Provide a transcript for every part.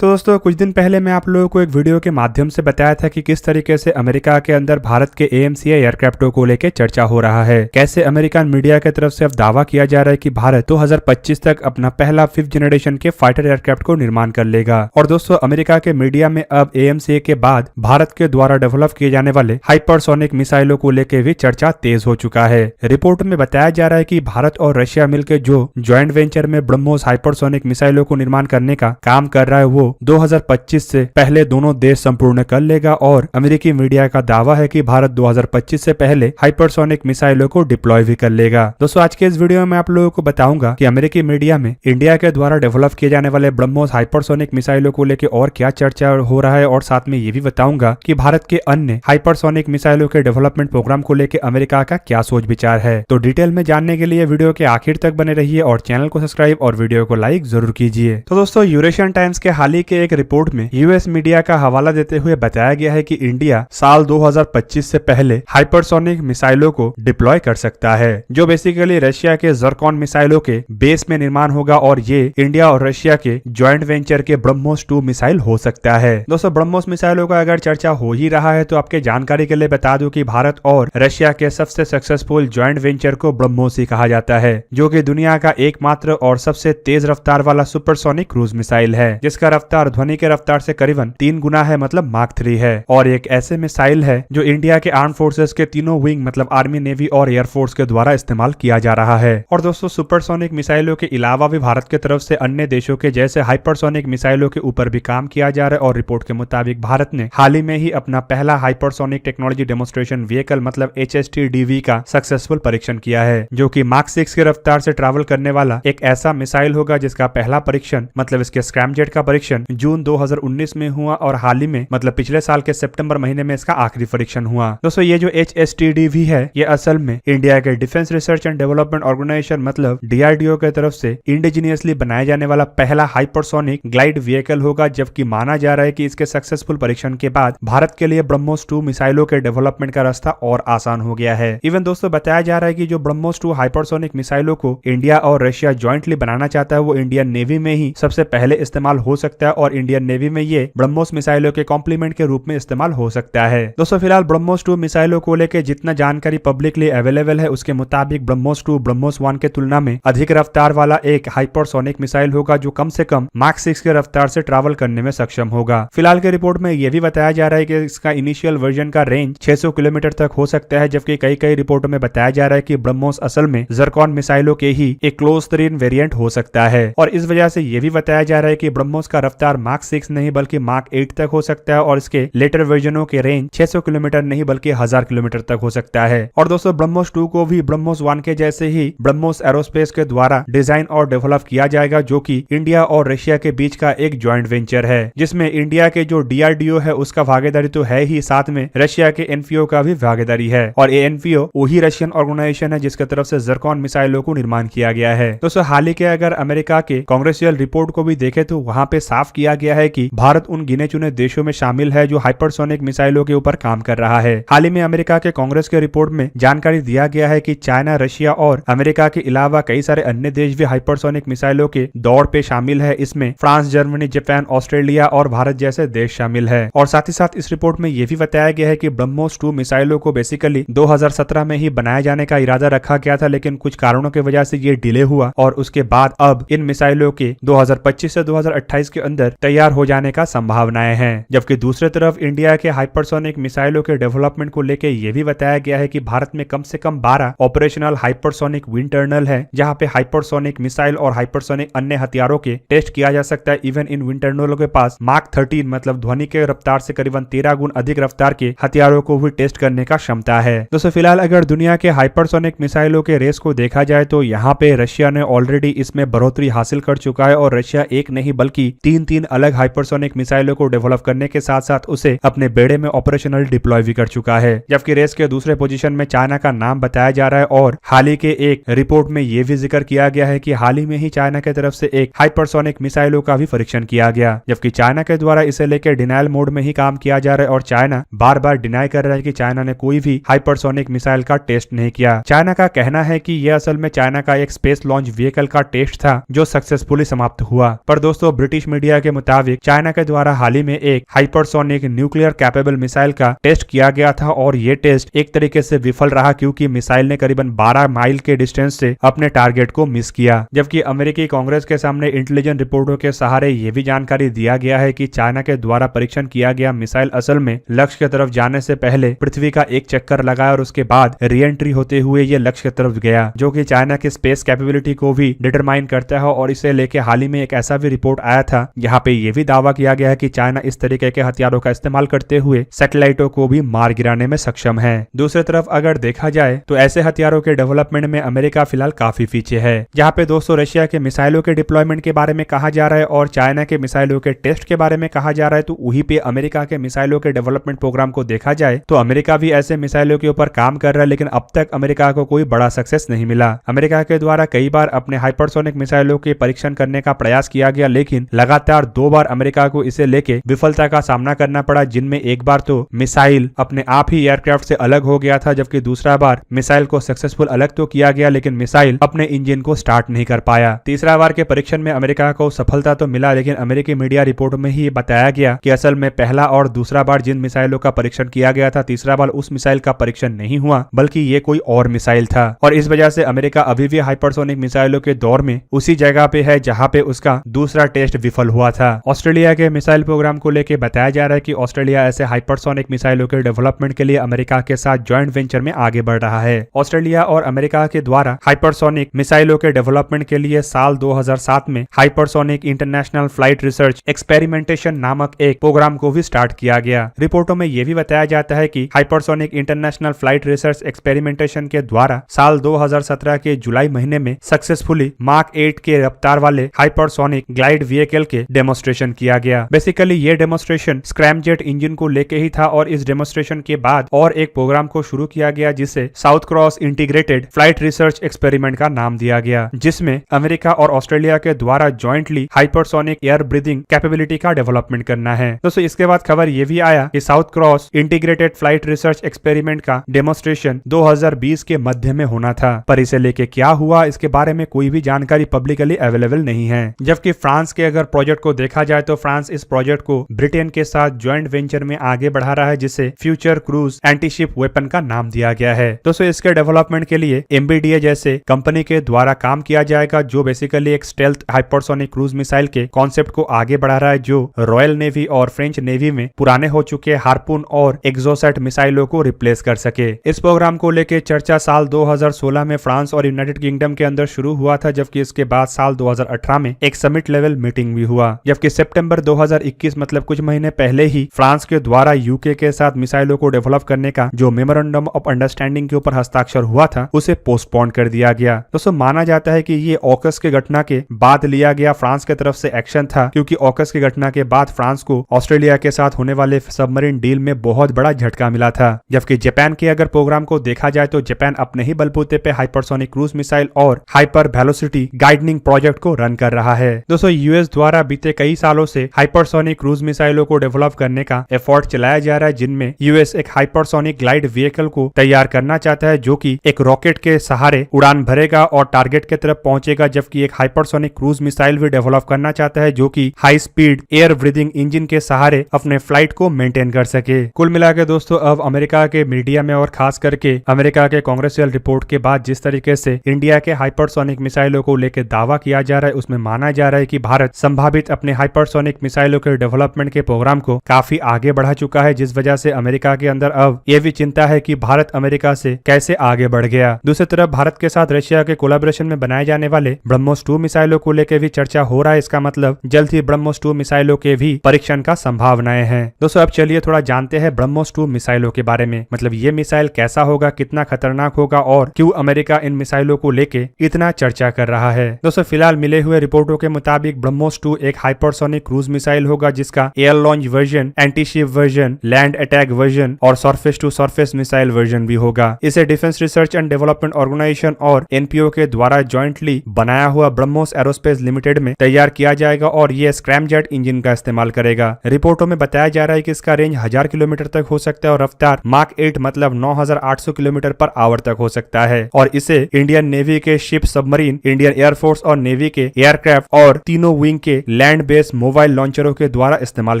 तो दोस्तों कुछ दिन पहले मैं आप लोगों को एक वीडियो के माध्यम से बताया था कि किस तरीके से अमेरिका के अंदर भारत के AMCA एयरक्राफ्टों को लेकर चर्चा हो रहा है। कैसे अमेरिकन मीडिया की तरफ से अब दावा किया जा रहा है कि भारत 2025 तक अपना पहला 5th जनरेशन के फाइटर एयरक्राफ्ट को निर्माण कर लेगा। और दोस्तों अमेरिका के मीडिया में अब AMCA के बाद भारत के द्वारा डेवलप किए जाने वाले हाइपरसोनिक मिसाइलों को लेकर भी चर्चा तेज हो चुका है। रिपोर्ट में बताया जा रहा है कि भारत और रशिया मिलकर जो ज्वाइंट वेंचर में ब्रह्मोस हाइपरसोनिक मिसाइलों को निर्माण करने का काम कर रहा है वो 2025 से पहले दोनों देश संपूर्ण कर लेगा। और अमेरिकी मीडिया का दावा है कि भारत 2025 से पहले हाइपरसोनिक मिसाइलों को डिप्लॉय भी कर लेगा। दोस्तों आज के इस वीडियो में आप लोगों को बताऊंगा कि अमेरिकी मीडिया में इंडिया के द्वारा डेवलप किए जाने वाले ब्रह्मोस हाइपरसोनिक मिसाइलों को लेकर और क्या चर्चा हो रहा है, और साथ में ये भी बताऊंगा कि भारत के अन्य हाइपरसोनिक मिसाइलों के डेवलपमेंट प्रोग्राम को लेकर अमेरिका का क्या सोच विचार है। तो डिटेल में जानने के लिए वीडियो के आखिर तक बने रहिए और चैनल को सब्सक्राइब और वीडियो को लाइक जरूर कीजिए। तो दोस्तों यूरेशियन टाइम्स के हाल ही के एक रिपोर्ट में यूएस मीडिया का हवाला देते हुए बताया गया है कि इंडिया साल 2025 से पहले हाइपरसोनिक मिसाइलों को डिप्लॉय कर सकता है, जो बेसिकली रशिया के ज़रकॉन मिसाइलों के बेस में निर्माण होगा। और ये इंडिया और रशिया के ज्वाइंट वेंचर के ब्रह्मोस 2 मिसाइल हो सकता है। दोस्तों ब्रह्मोस मिसाइलों का अगर चर्चा हो ही रहा है तो आपके जानकारी के लिए बता दूं कि भारत और रशिया के सबसे सक्सेसफुल ज्वाइंट वेंचर को ब्रह्मोस ही कहा जाता है, जो कि दुनिया का एकमात्र और सबसे तेज रफ्तार वाला सुपरसोनिक क्रूज मिसाइल है, जिसका रफ्तार ध्वनि के रफ्तार से करीबन 3 गुना है, मतलब माक 3 है। और एक ऐसे मिसाइल है जो इंडिया के आर्म फोर्सेस के तीनों विंग मतलब आर्मी, नेवी और एयरफोर्स के द्वारा इस्तेमाल किया जा रहा है। और दोस्तों सुपरसोनिक मिसाइलों के अलावा भी भारत की तरफ से अन्य देशों के जैसे हाइपरसोनिक मिसाइलों के ऊपर भी काम किया जा रहा है। और रिपोर्ट के मुताबिक भारत ने हाल ही में ही अपना पहला हाइपरसोनिक टेक्नोलॉजी डेमोन्स्ट्रेशन व्हीकल मतलब HSTDV का सक्सेसफुल परीक्षण किया है, जो कि माक 6 के रफ्तार से ट्रैवल करने वाला एक ऐसा मिसाइल होगा जिसका पहला परीक्षण मतलब इसके स्क्रैमजेट का परीक्षण जून 2019 में हुआ और हाल ही में मतलब पिछले साल के सितंबर महीने में इसका आखिरी परीक्षण हुआ। दोस्तों ये जो HSTDV है ये असल में इंडिया के defence research and development organisation मतलब DRDO की तरफ से इंडिजिनियसली बनाया जाने वाला पहला हाइपरसोनिक ग्लाइड व्हीकल होगा, जबकि माना जा रहा है कि इसके सक्सेसफुल परीक्षण के बाद भारत के लिए ब्रह्मोस 2 मिसाइलों के डेवलपमेंट का रास्ता और आसान हो गया है। इवन दोस्तों बताया जा रहा है कि जो ब्रह्मोस 2 हाइपरसोनिक मिसाइलों को इंडिया और रशिया ज्वाइंटली बनाना चाहता है वो इंडियन नेवी में ही सबसे पहले इस्तेमाल हो सकता है, और इंडियन नेवी में ये ब्रह्मोस मिसाइलों के कॉम्प्लीमेंट के रूप में इस्तेमाल हो सकता है। दोस्तों फिलहाल ब्रह्मोस 2 मिसाइलों को लेकर जितना जानकारी पब्लिकली अवेलेबल है उसके मुताबिक ब्रह्मोस 2 ब्रह्मोस 1 के तुलना में अधिक रफ्तार वाला एक हाइपरसोनिक मिसाइल होगा, जो कम से कम माक 6 के रफ्तार से ट्रैवल करने में सक्षम होगा। फिलहाल के रिपोर्ट में यह भी बताया जा रहा है कि इसका इनिशियल वर्जन का रेंज 600 किलोमीटर तक हो सकता है, जबकि कई रिपोर्टों में बताया जा रहा है कि ब्रह्मोस असल में ज़रकॉन मिसाइलों के ही एक क्लोज तरीन वेरिएंट हो सकता है। और इस वजह से यह भी बताया जा रहा है कि ब्रह्मोस का रफ्तार माक 6 नहीं बल्कि माक 8 तक हो सकता है, और इसके लेटर वर्जनों के रेंज 600 किलोमीटर नहीं बल्कि 1000 किलोमीटर तक हो सकता है। और दोस्तों ब्रह्मोस 2 को भी ब्रह्मोस 1 के जैसे ही ब्रह्मोस एरोस्पेस के द्वारा डिजाइन और डेवलप किया जाएगा, जो कि इंडिया और रशिया के बीच का एक ज्वाइंट वेंचर है, जिसमें इंडिया के जो DRDO है उसका भागीदारी तो है ही, साथ में रशिया के NPO का भी भागीदारी है। और ये NPO वही रशियन ऑर्गेनाइजेशन है जिसकी तरफ से ज़रकॉन मिसाइलों को निर्माण किया गया है। दोस्तों हाल ही के अगर अमेरिका के कांग्रेसियल रिपोर्ट को भी देखे तो वहां पे साफ किया गया है कि भारत उन गिने चुने देशों में शामिल है जो हाइपरसोनिक मिसाइलों के ऊपर काम कर रहा है। हाल ही में अमेरिका के कांग्रेस के रिपोर्ट में जानकारी दिया गया है कि चाइना, रशिया और अमेरिका के अलावा कई सारे अन्य देश भी हाइपरसोनिक मिसाइलों के दौड़ पे शामिल है। इसमें फ्रांस, जर्मनी, जापान, ऑस्ट्रेलिया और भारत जैसे देश शामिल है। और साथ ही साथ इस रिपोर्ट में यह भी बताया गया है कि ब्रह्मोस 2 मिसाइलों को बेसिकली 2017 में ही बनाए जाने का इरादा रखा गया था, लेकिन कुछ कारणों की वजह से ये डिले हुआ और उसके बाद अब इन मिसाइलों के 2025 से 2028 के अंदर तैयार हो जाने का संभावनाएं हैं। जबकि दूसरी तरफ इंडिया के हाइपरसोनिक मिसाइलों के डेवलपमेंट को लेकर यह भी बताया गया है कि भारत में कम से कम 12 ऑपरेशनल हाइपरसोनिक विंड टर्नल है, जहां पे हाइपरसोनिक मिसाइल और हाइपरसोनिक अन्य हथियारों के टेस्ट किया जा सकता है। इवन इन विंड टर्नलों के पास माक 13 मतलब ध्वनि के रफ्तार से करीबन 13 गुण अधिक रफ्तार के हथियारों को भी टेस्ट करने का क्षमता है। दोस्तों फिलहाल अगर दुनिया के हाइपरसोनिक मिसाइलों के रेस को देखा जाए तो यहाँ पे रशिया ने ऑलरेडी इसमें बढ़ोतरी हासिल कर चुका है, और रशिया एक नहीं बल्कि 3 अलग हाइपरसोनिक मिसाइलों को डेवलप करने के साथ साथ उसे अपने बेड़े में ऑपरेशनल डिप्लॉय भी कर चुका है। जबकि रेस के दूसरे पोजीशन में चाइना का नाम बताया जा रहा है, और हाल ही के एक रिपोर्ट में यह भी जिक्र किया गया है कि हाल ही में ही चाइना की तरफ से एक हाइपरसोनिक मिसाइलों का भी परीक्षण किया गया, जबकि चाइना के द्वारा इसे लेकर डिनायल मोड में ही काम किया जा रहा है। और चाइना बार बार डिनाई कर रहा है कि चाइना ने कोई भी हाइपरसोनिक मिसाइल का टेस्ट नहीं किया। चाइना का कहना है कि यह असल में चाइना का एक स्पेस लॉन्च व्हीकल का टेस्ट था जो सक्सेसफुली समाप्त हुआ। पर दोस्तों ब्रिटिश मीडिया मीडिया के मुताबिक चाइना के द्वारा हाल ही में एक हाइपरसोनिक न्यूक्लियर कैपेबल मिसाइल का टेस्ट किया गया था और ये टेस्ट एक तरीके से विफल रहा क्योंकि मिसाइल ने करीबन 12 माइल के डिस्टेंस से अपने टारगेट को मिस किया। जबकि अमेरिकी कांग्रेस के सामने इंटेलिजेंस रिपोर्टों के सहारे ये भी जानकारी दिया गया है कि चाइना के द्वारा परीक्षण किया गया मिसाइल असल में लक्ष्य की तरफ जाने से पहले पृथ्वी का एक चक्कर लगाया और उसके बाद री एंट्री होते हुए ये लक्ष्य की तरफ गया, जो कि चाइना की स्पेस कैपेबिलिटी को भी डिटरमाइन करता है। और इसे लेके हाल ही में एक ऐसा भी रिपोर्ट आया था यहाँ पे ये भी दावा किया गया है कि चाइना इस तरीके के हथियारों का इस्तेमाल करते हुए सैटेलाइटों को भी मार गिराने में सक्षम है। दूसरी तरफ अगर देखा जाए तो ऐसे हथियारों के डेवलपमेंट में अमेरिका फिलहाल काफी पीछे है। जहाँ पे दोस्तों रशिया के मिसाइलों के डिप्लॉयमेंट के बारे में कहा जा रहा है और चाइना के मिसाइलों के टेस्ट के बारे में कहा जा रहा है, तो वहीं पे अमेरिका के मिसाइलों के डेवलपमेंट प्रोग्राम को देखा जाए तो अमेरिका भी ऐसे मिसाइलों के ऊपर काम कर रहा है, लेकिन अब तक अमेरिका को कोई बड़ा सक्सेस नहीं मिला। अमेरिका के द्वारा कई बार अपने हाइपरसोनिक मिसाइलों के परीक्षण करने का प्रयास किया गया, लेकिन लगातार 2 बार अमेरिका को इसे लेके विफलता का सामना करना पड़ा, जिनमें एक बार तो मिसाइल अपने आप ही एयरक्राफ्ट से अलग हो गया था, जबकि दूसरा बार मिसाइल को सक्सेसफुल अलग तो किया गया लेकिन मिसाइल अपने इंजन को स्टार्ट नहीं कर पाया। तीसरा बार के परीक्षण में अमेरिका को सफलता तो मिला, लेकिन अमेरिकी मीडिया रिपोर्ट में ही बताया गया कि असल में पहला और दूसरा बार जिन मिसाइलों का परीक्षण किया गया था, तीसरा बार उस मिसाइल का परीक्षण नहीं हुआ बल्कि ये कोई और मिसाइल था। और इस वजह से अमेरिका अभी भी हाइपरसोनिक मिसाइलों के दौर में उसी जगह पे है जहां पे उसका दूसरा टेस्ट विफल हुआ था। ऑस्ट्रेलिया के मिसाइल प्रोग्राम को लेकर बताया जा रहा है कि ऑस्ट्रेलिया ऐसे हाइपरसोनिक मिसाइलों के डेवलपमेंट के लिए अमेरिका के साथ ज्वाइंट वेंचर में आगे बढ़ रहा है। ऑस्ट्रेलिया और अमेरिका के द्वारा हाइपरसोनिक मिसाइलों के डेवलपमेंट के लिए साल 2007 में hypersonic international flight research experimentation नामक एक प्रोग्राम को भी स्टार्ट किया गया। रिपोर्टों में यह भी बताया जाता है कि hypersonic international flight research experimentation के द्वारा साल 2017 के जुलाई महीने में सक्सेसफुली मार्क 8 के रफ्तार वाले हाइपरसोनिक ग्लाइड व्हीकल के डेमोन्स्ट्रेशन किया गया। बेसिकली ये डेमोन्स्ट्रेशन स्क्रैमजेट इंजन को लेके ही था और इस डेमोन्स्ट्रेशन के बाद और एक प्रोग्राम को शुरू किया गया जिसे south cross integrated flight research experiment का नाम दिया गया, जिसमें अमेरिका और ऑस्ट्रेलिया के द्वारा jointly hypersonic air breathing capability का डेवलपमेंट करना है। दोस्तों इसके बाद खबर ये भी आया कि south cross integrated flight research experiment का डेमोन्स्ट्रेशन 2020 के मध्य में होना था, पर इसे लेके क्या हुआ इसके बारे में कोई भी जानकारी पब्लिकली अवेलेबल नहीं है। जबकि फ्रांस के अगर प्रोजेक्ट को देखा जाए तो फ्रांस इस प्रोजेक्ट को ब्रिटेन के साथ ज्वाइंट वेंचर में आगे बढ़ा रहा है, जिसे फ्यूचर क्रूज एंटीशिप वेपन का नाम दिया गया है। दोस्तों इसके डेवलपमेंट के लिए MBDA जैसे कंपनी के द्वारा काम किया जाएगा, जो बेसिकली एक स्टेल्थ हाइपरसोनिक क्रूज मिसाइल के कॉन्सेप्ट को आगे बढ़ा रहा है, जो रॉयल नेवी और फ्रेंच नेवी में पुराने हो चुके हार्पून और एक्सोसेट मिसाइलों को रिप्लेस कर सके। इस प्रोग्राम को लेकर चर्चा साल 2016 में फ्रांस और यूनाइटेड किंगडम के अंदर शुरू हुआ था, जबकि इसके बाद साल 2018 में एक समिट लेवल मीटिंग भी हुआ। जबकि सितंबर 2021 मतलब कुछ महीने पहले ही फ्रांस के द्वारा यूके के साथ मिसाइलों को डेवलप करने का जो मेमोरेंडम ऑफ अंडरस्टैंडिंग के ऊपर हस्ताक्षर हुआ था उसे पोस्टपोन कर दिया गया। दोस्तों माना जाता है कि ये ऑकस के घटना के बाद लिया गया फ्रांस की तरफ से एक्शन था, क्योंकि ऑकस की घटना के बाद फ्रांस को ऑस्ट्रेलिया के साथ होने वाले सबमरीन डील में बहुत बड़ा झटका मिला था। जबकि जापान के अगर प्रोग्राम को देखा जाए तो जापान अपने ही बलबूते पे हाइपरसोनिक क्रूज मिसाइल और हाइपर वेलोसिटी गाइडनिंग प्रोजेक्ट को रन कर रहा है। दोस्तों यूएस द्वारा बीते कई सालों से हाइपरसोनिक क्रूज मिसाइलों को डेवलप करने का एफर्ट चलाया जा रहा है, जिनमें यूएस एक हाइपरसोनिक ग्लाइड व्हीकल को तैयार करना चाहता है, जो कि एक रॉकेट के सहारे उड़ान भरेगा और टारगेट की तरफ पहुंचेगा, जबकि एक हाइपरसोनिक क्रूज मिसाइल भी डेवलप करना चाहता है जो कि high speed air breathing engine के सहारे अपने फ्लाइट को मेंटेन कर सके। कुल मिलाकर दोस्तों अब अमेरिका के मीडिया में और खास करके अमेरिका के कांग्रेसियल रिपोर्ट के बाद जिस तरीके से इंडिया के हाइपरसोनिक मिसाइलों को लेकर दावा किया जा रहा है, उसमें माना जा रहा है कि भारत संभावित अपने हाइपरसोनिक मिसाइलों के डेवलपमेंट के प्रोग्राम को काफी आगे बढ़ा चुका है, जिस वजह से अमेरिका के अंदर अब यह भी चिंता है कि भारत अमेरिका से कैसे आगे बढ़ गया। दूसरी तरफ भारत के साथ रशिया के कोलैबोरेशन में बनाए जाने वाले ब्रह्मोस 2 मिसाइलों को लेकर भी चर्चा हो रहा है। इसका मतलब जल्द ही ब्रह्मोस 2 मिसाइलों के भी परीक्षण का संभावनाएं हैं। दोस्तों अब चलिए थोड़ा जानते हैं ब्रह्मोस 2 मिसाइलों के बारे में, मतलब ये मिसाइल कैसा होगा, कितना खतरनाक होगा और क्यों अमेरिका इन मिसाइलों को लेके इतना चर्चा कर रहा है। दोस्तों फिलहाल मिले हुए रिपोर्टों के मुताबिक ब्रह्मोस 2 एक हाइपरसोनिक क्रूज मिसाइल होगा, जिसका air launch version, antiship version, land attack version और surface to surface missile version भी होगा। इसे defence research and development organisation और एनपीओ के द्वारा ज्वाइंटली बनाया हुआ ब्रह्मोस एरोस्पेस लिमिटेड में तैयार किया जाएगा और यह स्क्रैमजेट इंजन का इस्तेमाल करेगा। रिपोर्टों में बताया जा रहा है कि इसका रेंज 1000 किलोमीटर तक हो सकता है और रफ्तार मार्क 8 मतलब 9800 किलोमीटर पर आवर तक हो सकता है, और इसे इंडियन नेवी के शिप, सबमरीन, इंडियन एयरफोर्स और नेवी के एयरक्राफ्ट और तीनों विंग के लैंड बेस्ड मोबाइल लॉन्चरों के द्वारा इस्तेमाल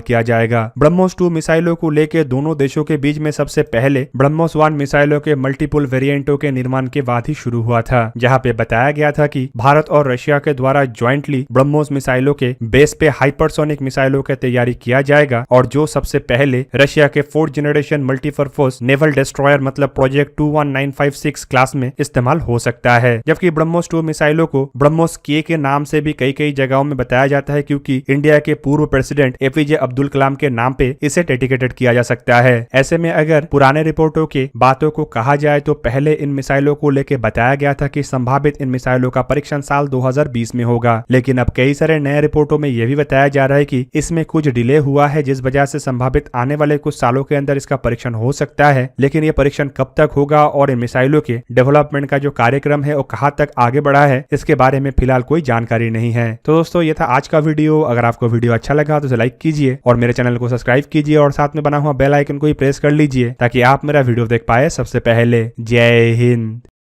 किया जाएगा। ब्रह्मोस 2 मिसाइलों को लेकर दोनों देशों के बीच में सबसे पहले ब्रह्मोस 1 मिसाइलों के मल्टीपल वेरिएंटों के निर्माण के बाद ही शुरू हुआ था, जहां पे बताया गया था कि भारत और रशिया के द्वारा ज्वाइंटली ब्रह्मोस मिसाइलों के बेस पे हाइपरसोनिक मिसाइलों की तैयारी किया जाएगा और जो सबसे पहले रशिया के 4th generation multipurpose naval destroyer मतलब प्रोजेक्ट 21956 क्लास में इस्तेमाल हो सकता है। जबकि ब्रह्मोस 2 मिसाइलों को ब्रह्मोस के नाम से भी कई जगहों में बताया जाता है, क्योंकि इंडिया के पूर्व प्रेसिडेंट एपीजे अब्दुल कलाम के नाम पे इसे डेडिकेटेड किया जा सकता है। ऐसे में अगर पुराने रिपोर्टों के बातों को कहा जाए तो पहले इन मिसाइलों को लेकर बताया गया था कि संभावित इन मिसाइलों का परीक्षण साल 2020 में होगा, लेकिन अब कई सारे नए रिपोर्टों में यह भी बताया जा रहा है कि इसमें कुछ डिले हुआ है, जिस वजह से संभावित आने वाले कुछ सालों के अंदर इसका परीक्षण हो सकता है। लेकिन यह परीक्षण कब तक होगा और इन मिसाइलों के डेवलपमेंट का जो कार्यक्रम है वो कहां तक आगे बढ़ा है, इसके बारे में फिलहाल कोई जानकारी नहीं है। तो दोस्तों ये था आज का वीडियो। अगर आपको वीडियो अच्छा लगा तो इसे लाइक कीजिए और मेरे चैनल को सब्सक्राइब कीजिए और साथ में बना हुआ बेल आइकन को ही प्रेस कर लीजिए ताकि आप मेरा वीडियो देख पाए सबसे पहले। जय हिंद।